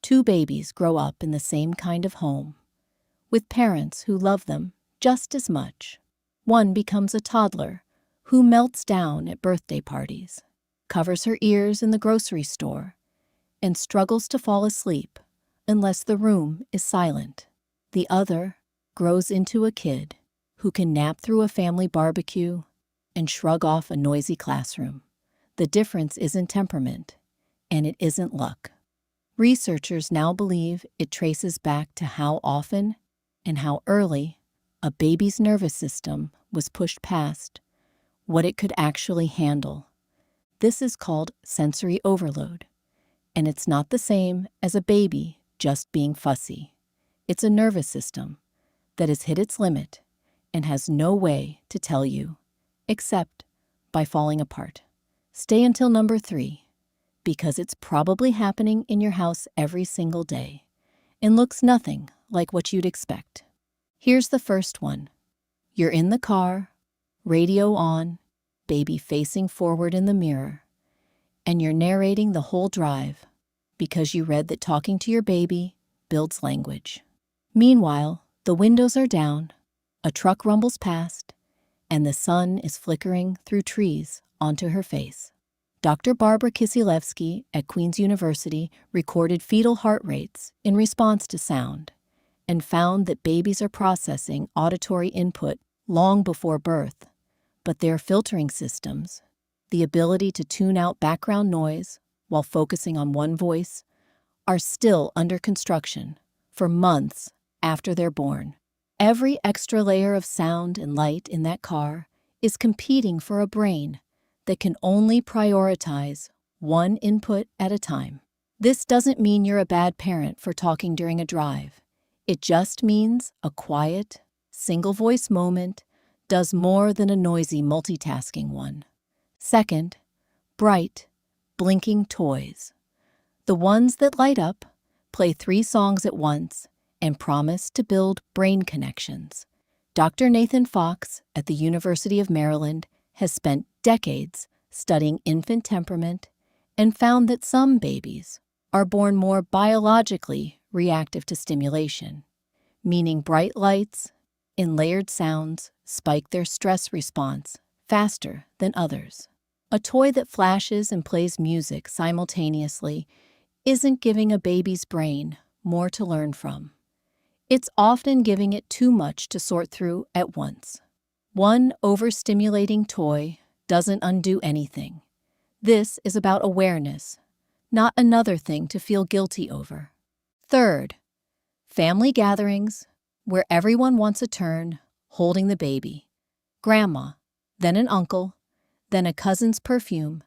Two babies grow up in the same kind of home, with parents who love them just as much. One becomes a toddler who melts down at birthday parties, covers her ears in the grocery store, and struggles to fall asleep unless the room is silent. The other grows into a kid who can nap through a family barbecue and shrug off a noisy classroom. The difference isn't temperament, and it isn't luck. Researchers now believe it traces back to how often and how early a baby's nervous system was pushed past what it could actually handle. This is called sensory overload, and it's not the same as a baby just being fussy. It's a nervous system that has hit its limit and has no way to tell you, except by falling apart. Stay until number 3, because it's probably happening in your house every single day and looks nothing like what you'd expect. Here's the first one. You're in the car, radio on, baby facing forward in the mirror, and you're narrating the whole drive because you read that talking to your baby builds language. Meanwhile, the windows are down, a truck rumbles past, and the sun is flickering through trees onto her face. Dr. Barbara Kisilevsky at Queen's University recorded fetal heart rates in response to sound and found that babies are processing auditory input long before birth, but their filtering systems, the ability to tune out background noise while focusing on one voice, are still under construction for months after they're born. Every extra layer of sound and light in that car is competing for a brain that can only prioritize one input at a time. This doesn't mean you're a bad parent for talking during a drive. It just means a quiet, single-voice moment does more than a noisy multitasking one. Second, bright, blinking toys. The ones that light up, play 3 songs at once, and promise to build brain connections. Dr. Nathan Fox at the University of Maryland has spent decades studying infant temperament and found that some babies are born more biologically reactive to stimulation, meaning bright lights and layered sounds spike their stress response faster than others. A toy that flashes and plays music simultaneously isn't giving a baby's brain more to learn from. It's often giving it too much to sort through at once. One overstimulating toy doesn't undo anything. This is about awareness, not another thing to feel guilty over. Third, family gatherings where everyone wants a turn holding the baby. Grandma, then an uncle, then a cousin's perfume,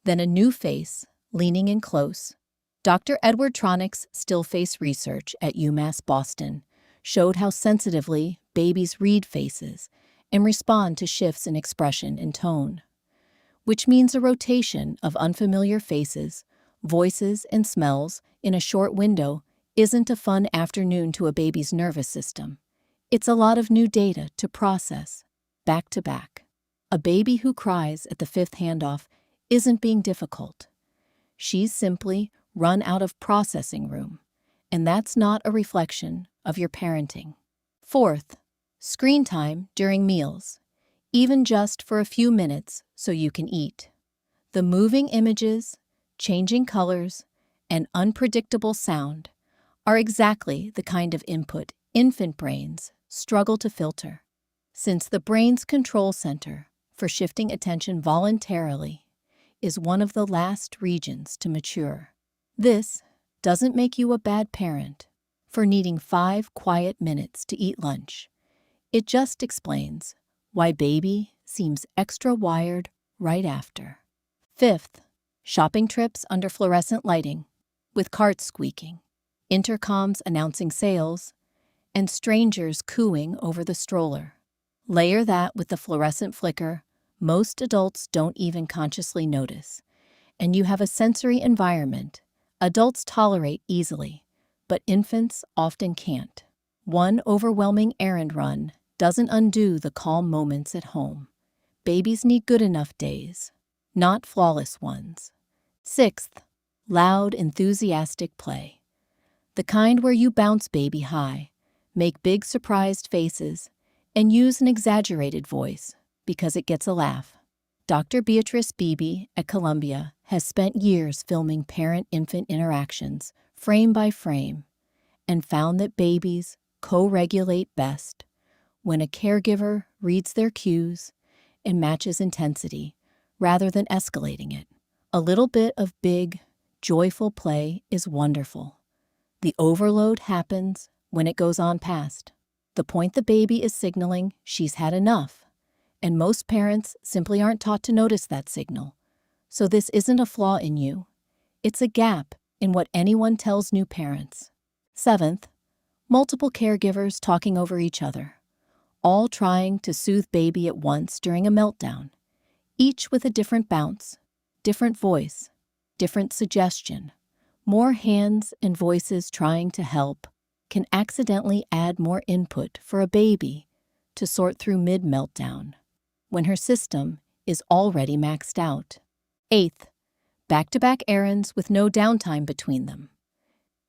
then a new face leaning in close. Dr. Edward Tronick's still face research at UMass Boston showed how sensitively babies read faces and respond to shifts in expression and tone, which means a rotation of unfamiliar faces, voices, and smells in a short window isn't a fun afternoon to a baby's nervous system. It's a lot of new data to process, back to back. A baby who cries at the 5th handoff isn't being difficult. She's simply run out of processing room, and that's not a reflection of your parenting. Fourth, screen time during meals, even just for a few minutes so you can eat. The moving images, changing colors, and unpredictable sound are exactly the kind of input infant brains struggle to filter. Since the brain's control center for shifting attention voluntarily is one of the last regions to mature. This doesn't make you a bad parent for needing 5 quiet minutes to eat lunch. It just explains why baby seems extra wired right after. Fifth, shopping trips under fluorescent lighting, with carts squeaking, intercoms announcing sales, and strangers cooing over the stroller. Layer that with the fluorescent flicker most adults don't even consciously notice, and you have a sensory environment adults tolerate easily, but infants often can't. One overwhelming errand run doesn't undo the calm moments at home. Babies need good enough days, not flawless ones. Sixth, loud, enthusiastic play. The kind where you bounce baby high, make big surprised faces, and use an exaggerated voice because it gets a laugh. Dr. Beatrice Beebe at Columbia has spent years filming parent-infant interactions, frame by frame, and found that babies co-regulate best when a caregiver reads their cues and matches intensity rather than escalating it. A little bit of big, joyful play is wonderful. The overload happens when it goes on past the point the baby is signaling she's had enough, and most parents simply aren't taught to notice that signal. So this isn't a flaw in you. It's a gap in what anyone tells new parents. Seventh, multiple caregivers talking over each other, all trying to soothe baby at once during a meltdown, each with a different bounce, different voice, different suggestion. More hands and voices trying to help can accidentally add more input for a baby to sort through mid-meltdown when her system is already maxed out. Eighth, back-to-back errands with no downtime between them.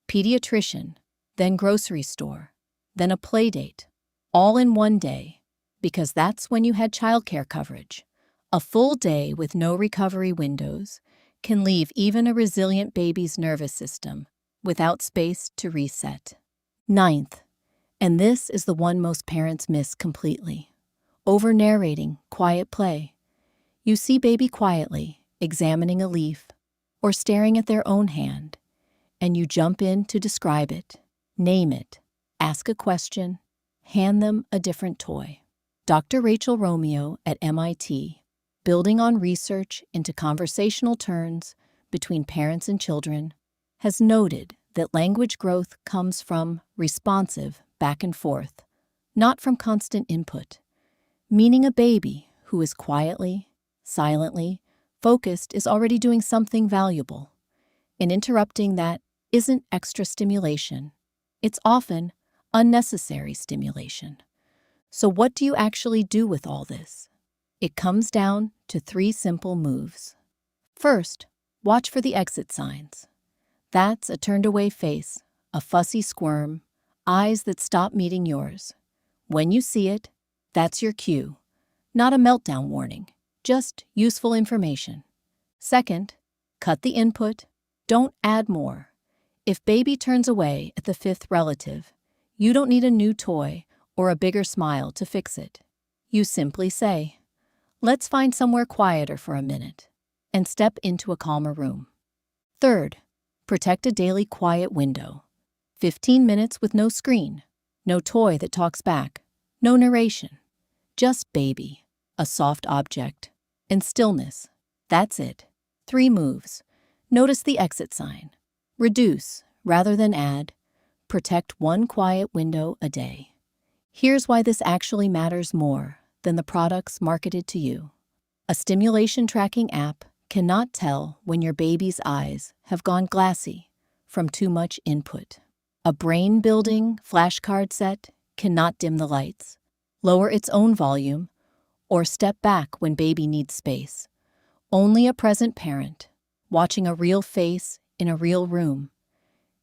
Pediatrician, then grocery store, then a play date, all in one day, because that's when you had childcare coverage. A full day with no recovery windows can leave even a resilient baby's nervous system without space to reset. Ninth, and this is the one most parents miss completely, over-narrating quiet play. You see baby quietly examining a leaf or staring at their own hand, and you jump in to describe it, name it, ask a question, hand them a different toy. Dr. Rachel Romeo at MIT, building on research into conversational turns between parents and children, has noted that language growth comes from responsive back and forth, not from constant input, meaning a baby who is quietly, silently, focused is already doing something valuable. And interrupting that isn't extra stimulation. It's often unnecessary stimulation. So what do you actually do with all this? It comes down to 3 simple moves. First, watch for the exit signs. That's a turned-away face, a fussy squirm, eyes that stop meeting yours. When you see it, that's your cue. Not a meltdown warning, just useful information. Second, cut the input. Don't add more. If baby turns away at the 5th relative, you don't need a new toy or a bigger smile to fix it. You simply say, "Let's find somewhere quieter for a minute," and step into a calmer room. Third, protect a daily quiet window. 15 minutes with no screen, no toy that talks back, no narration. Just baby, a soft object, and stillness. That's it. 3 moves. Notice the exit sign. Reduce rather than add. Protect 1 quiet window a day. Here's why this actually matters more than the products marketed to you. A stimulation tracking app cannot tell when your baby's eyes have gone glassy from too much input. A brain-building flashcard set cannot dim the lights, lower its own volume, or step back when baby needs space. Only a present parent, watching a real face in a real room,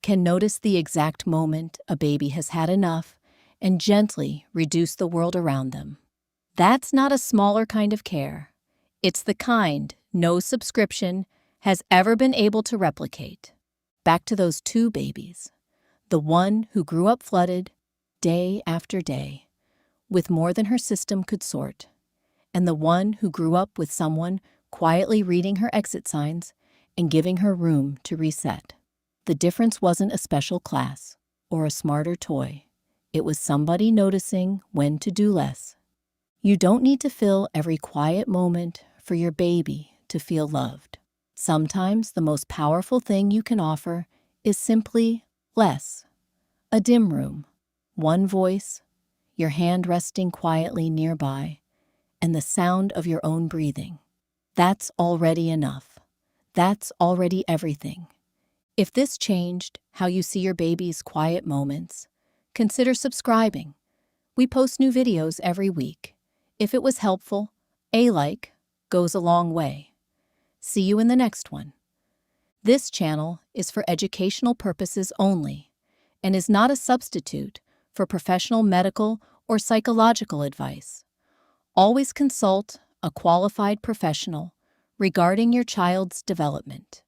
can notice the exact moment a baby has had enough and gently reduce the world around them. That's not a smaller kind of care. It's the kind no subscription has ever been able to replicate. Back to those 2 babies. The one who grew up flooded, day after day, with more than her system could sort, and the one who grew up with someone quietly reading her exit signs and giving her room to reset. The difference wasn't a special class or a smarter toy. It was somebody noticing when to do less. You don't need to fill every quiet moment for your baby to feel loved. Sometimes the most powerful thing you can offer is simply less. A dim room, 1 voice, your hand resting quietly nearby, and the sound of your own breathing. That's already enough. That's already everything. If this changed how you see your baby's quiet moments, consider subscribing. We post new videos every week. If it was helpful, a like goes a long way. See you in the next one. This channel is for educational purposes only and is not a substitute for professional medical or psychological advice. Always consult a qualified professional regarding your child's development.